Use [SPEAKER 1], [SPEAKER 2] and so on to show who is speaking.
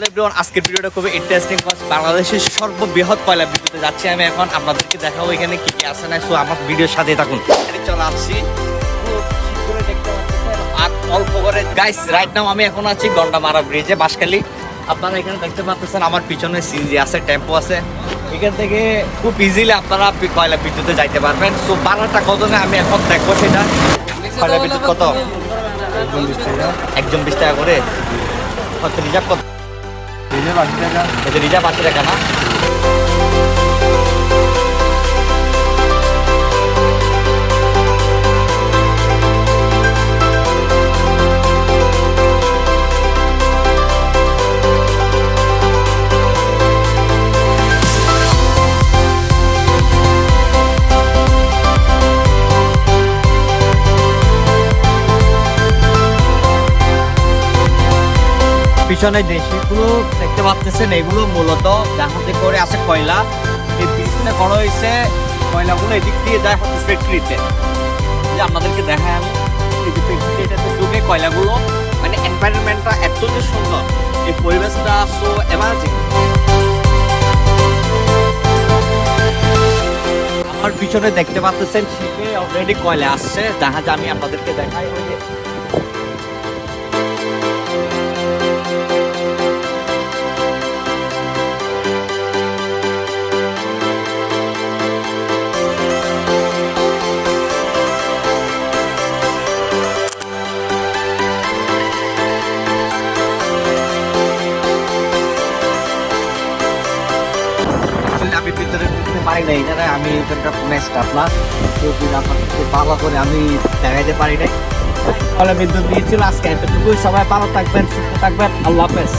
[SPEAKER 1] Hello everyone, আজকের ভিডিওটা খুবই ইন্টারেস্টিং। বাংলাদেশের সর্ববৃহৎ কয়লা বিদ্যুতে যাচ্ছি আমি এখন, আপনাদেরকে দেখাবো এখানে কি কি আছে না। সো আমার ভিডিওর সাথে থাকুন। চলে আসছি আর অল্প করে গাইস। রাইট নাও আমি এখন আছি গন্ডামারা ব্রিজে, বাঁশখালী। আপনারা এখানে দেখতে পাচ্ছেন আমার পিছনে সিএনজি আছে, টেম্পো আছে। এখান থেকে খুব ইজিলি আপনারা কয়লা বিদ্যুতে যাইতে পারবেন। সো ভাড়াটা কত না আমি এখন দেখবো সেটা। কয়লা বিদ্যুৎ কত? একজন 20 টাকা করে। কত রিজার্ভ? কত রিজার্ভ? 80 টাকা। রিজার্ভ 80 টাকা না? পিছনে যে সেগুলো দেখতে পাচ্ছেন, এগুলো মূলত জাহাজে করে আসে কয়লা। এই পিছনে করা হয়েছে কয়লাগুলো এদিক দিয়ে যায় হচ্ছে ফ্যাক্টরিতে। যে আপনাদেরকে দেখায় আমি এই যে ফ্যাক্টরিটাতে ঢুকে কয়লাগুলো, মানে এনভায়রনমেন্টটা এত যে সুন্দর, এই পরিবেশটা সো অ্যামাজিং। আমার পিছনে দেখতে পাচ্ছেন শিপে অলরেডি কয়লা আসছে জাহাজে। আমি আপনাদেরকে দেখাই ওই যে আমি ভিতরে ঢুকতে পারি নাই, এখানে আমি এখানকার ম্যাচটা আপনার আপনাদেরকে ভালো করে আমি দেখাইতে পারি নাই। ফলে বিদ্যুৎ দিয়েছিল আজকে এতটুকুই। সবাই ভালো থাকবেন, সুস্থ থাকবেন। আল্লাহ হাফেজ।